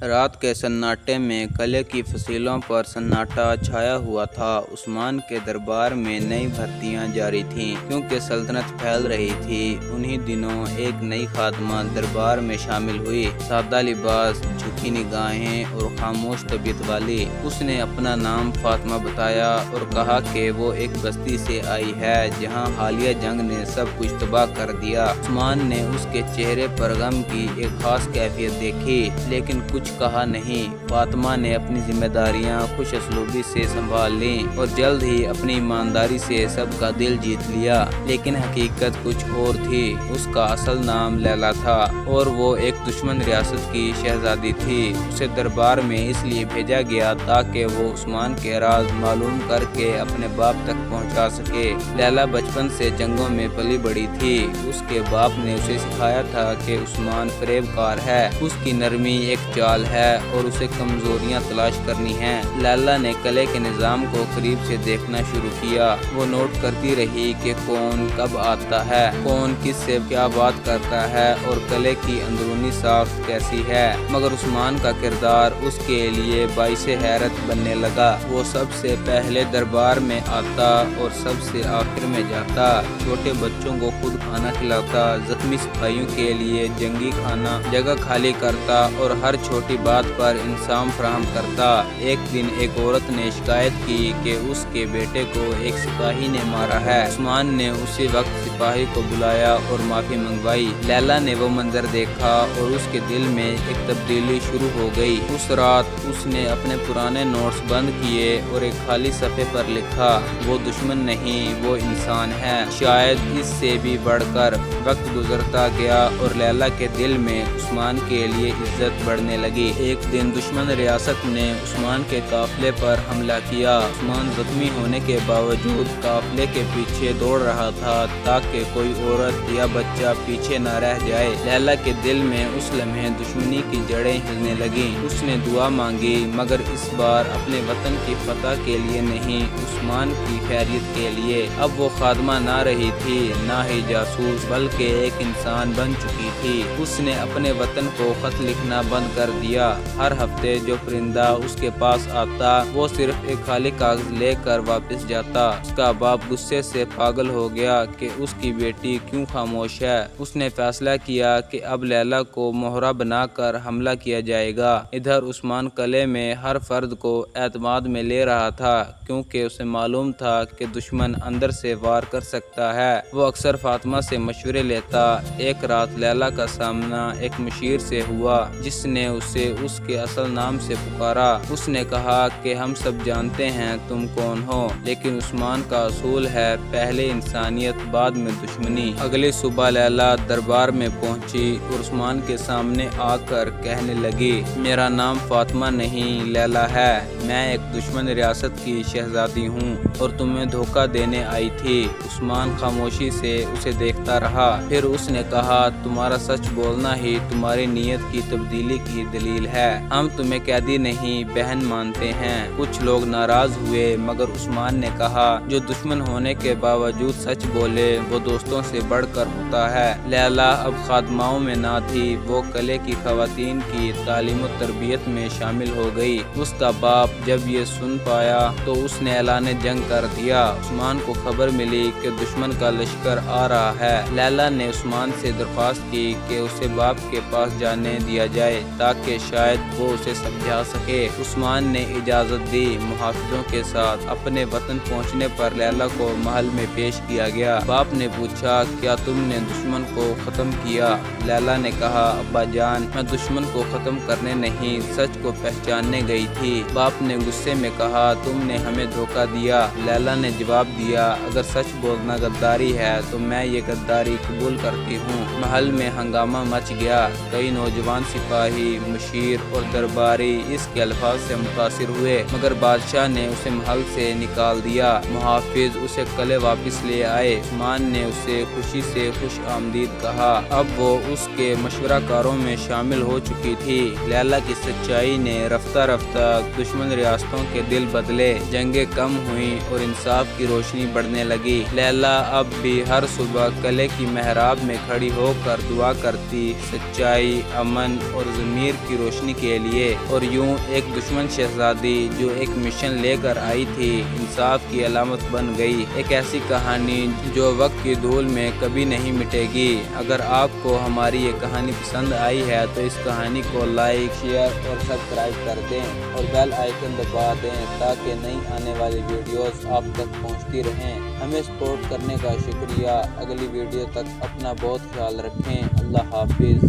رات کے سناٹے میں قلعے کی فصیلوں پر سناٹا چھایا ہوا تھا۔ عثمان کے دربار میں نئی بھرتیاں جاری تھیں کیونکہ سلطنت پھیل رہی تھی۔ انہی دنوں ایک نئی خادمہ دربار میں شامل ہوئی، سادہ لباس، جھکی نگاہیں اور خاموش طبیعت والی۔ اس نے اپنا نام فاطمہ بتایا اور کہا کہ وہ ایک بستی سے آئی ہے جہاں حالیہ جنگ نے سب کچھ تباہ کر دیا۔ عثمان نے اس کے چہرے پر غم کی ایک خاص کیفیت دیکھی، لیکن کچھ کہا نہیں۔ فاطمہ نے اپنی ذمہ داریاں خوش اسلوبی سے سنبھال لیں اور جلد ہی اپنی ایمانداری سے سب کا دل جیت لیا۔ لیکن حقیقت کچھ اور تھی۔ اس کا اصل نام لیلا تھا اور وہ ایک دشمن ریاست کی شہزادی تھی۔ اسے دربار میں اس لیے بھیجا گیا تاکہ وہ عثمان کے راز معلوم کر کے اپنے باپ تک پہنچا سکے۔ لیلا بچپن سے جنگوں میں پلی بڑی تھی۔ اس کے باپ نے اسے سکھایا تھا کہ عثمان فریب کار ہے، اس کی نرمی ایک چال ہے اور اسے کمزوریاں تلاش کرنی ہیں۔ لیلا نے قلعے کے نظام کو قریب سے دیکھنا شروع کیا۔ وہ نوٹ کرتی رہی کہ کون کب آتا ہے، کون کس سے کیا بات کرتا ہے اور قلعے کی اندرونی ساخت کیسی ہے۔ مگر عثمان کا کردار اس کے لیے باعث حیرت بننے لگا۔ وہ سب سے پہلے دربار میں آتا اور سب سے آخر میں جاتا۔ چھوٹے بچوں کو خود کھانا کھلاتا، زخمی سپاہیوں کے لیے جنگی کھانا جگہ خالی کرتا اور ہر چھوٹی بات پر انصاف فراہم کرتا۔ ایک دن ایک عورت نے شکایت کی کہ اس کے بیٹے کو ایک سپاہی نے مارا ہے۔ عثمان نے اسی وقت سپاہی کو بلایا اور معافی منگوائی۔ لیلا نے وہ منظر دیکھا اور اس کے دل میں ایک تبدیلی شروع ہو گئی۔ اس رات اس نے اپنے پرانے نوٹس بند کیے اور ایک خالی صفحے پر لکھا، وہ دشمن نہیں، وہ انسان ہے۔ شاید اس سے بھی بڑھ کر وقت گزرتا گیا اور لیلا کے دل میں عثمان کے لیے عزت بڑھنے لگی۔ ایک دن دشمن ریاست نے عثمان کے قافلے پر حملہ کیا۔ عثمان زخمی ہونے کے باوجود قافلے کے پیچھے دوڑ رہا تھا تاکہ کوئی عورت یا بچہ پیچھے نہ رہ جائے۔ لیلا کے دل میں اس لمحے دشمنی کی جڑیں ہلنے لگیں۔ اس نے دعا مانگی، مگر اس بار اپنے وطن کی فتح کے لیے نہیں، عثمان کی خیریت کے لیے۔ اب وہ خادمہ نہ رہی تھی، نہ ہی جاسوس، بلکہ ایک انسان بن چکی تھی۔ اس نے اپنے وطن کو خط لکھنا بند کر دیا۔ ہر ہفتے جو پرندہ اس کے پاس آتا، وہ صرف ایک خالی کاغذ لے کر واپس جاتا۔ اس کا باپ غصے سے پاگل ہو گیا کہ اس کی بیٹی کیوں خاموش ہے۔ اس نے فیصلہ کیا کہ اب لیلا کو مہرہ بنا کر حملہ کیا جائے گا۔ ادھر عثمان قلعے میں ہر فرد کو اعتماد میں لے رہا تھا کیونکہ اسے معلوم تھا کہ دشمن اندر سے وار کر سکتا ہے۔ وہ اکثر فاطمہ سے مشورے لیتا۔ ایک رات لیلا کا سامنا ایک مشیر سے ہوا جس نے اسے اس کے اصل نام سے پکارا۔ اس نے کہا کہ ہم سب جانتے ہیں تم کون ہو، لیکن عثمان کا اصول ہے پہلے انسانیت بعد میں دشمنی۔ اگلی صبح لیلا دربار میں پہنچی اور عثمان کے سامنے آ کر کہنے لگی، میرا نام فاطمہ نہیں لیلا ہے، میں ایک دشمن ریاست کی شہزادی ہوں اور تمہیں دھوکہ دینے آئی تھی۔ عثمان خاموشی سے اسے دیکھتا رہا، پھر اس نے کہا، تمہارا سچ بولنا ہی تمہاری نیت کی تبدیلی کی دلیل ہے۔ ہم تمہیں قیدی نہیں بہن مانتے ہیں۔ کچھ لوگ ناراض ہوئے، مگر عثمان نے کہا، جو دشمن ہونے کے باوجود سچ بولے وہ دوستوں سے بڑھ کر ہوتا ہے۔ لیلا اب خادماؤں میں نہ تھی، وہ قلعے کی خواتین کی تعلیم و تربیت میں شامل ہو گئی۔ اس کا باپ جب یہ سن پایا تو اس نے اعلان جنگ کر دیا۔ عثمان کو خبر ملی کہ دشمن کا لشکر آ رہا ہے۔ لیلا نے عثمان سے درخواست کی کہ اسے باپ کے پاس جانے دیا جائے تاکہ شاید وہ اسے سمجھا سکے۔ عثمان نے اجازت دی۔ محافظوں کے ساتھ اپنے وطن پہنچنے پر لیلا کو محل میں پیش کیا گیا۔ باپ نے پوچھا، کیا تم نے دشمن کو ختم کیا؟ لیلا نے کہا، ابا جان، میں دشمن کو ختم کرنے نہیں، سچ کو پہچاننے گئی تھی۔ باپ نے غصے میں کہا، تم نے ہمیں دھوکہ دیا۔ لیلا نے جواب دیا، اگر سچ بولنا غداری ہے تو میں یہ غداری قبول کرتی ہوں۔ محل میں ہنگامہ مچ گیا۔ کئی نوجوان سپاہی، مشیر اور درباری اس کے الفاظ سے متاثر ہوئے، مگر بادشاہ نے اسے محل سے نکال دیا۔ محافظ اسے قلعے واپس لے آئے۔ عثمان نے اسے خوشی سے خوش آمدید کہا۔ اب وہ اس کے مشورہ کاروں میں شامل ہو چکی تھی۔ لیلا کی سچائی نے رفتہ رفتہ دشمن ریاستوں کے دل بدلے، جنگیں کم ہوئیں اور انصاف کی روشنی بڑھنے لگی۔ لیلا اب بھی ہر صبح قلعے کی محراب میں کھڑی ہو کر دعا کرتی، سچائی، امن اور ضمیر کی روشنی کے لیے، اور یوں ایک دشمن شہزادی جو ایک مشن لے کر آئی تھی انصاف کی علامت بن گئی۔ ایک ایسی کہانی جو وقت کی دھول میں کبھی نہیں مٹے گی۔ اگر آپ کو ہماری یہ کہانی پسند آئی ہے تو اس کہانی کو لائک، شیئر اور سبسکرائب کر دیں اور بیل آئیکن دبا دیں تاکہ نئی آنے والی ویڈیوز آپ تک پہنچتی رہیں۔ ہمیں سپورٹ کرنے کا شکریہ۔ اگلی ویڈیو تک اپنا بہت خیال رکھیں۔ اللہ حافظ۔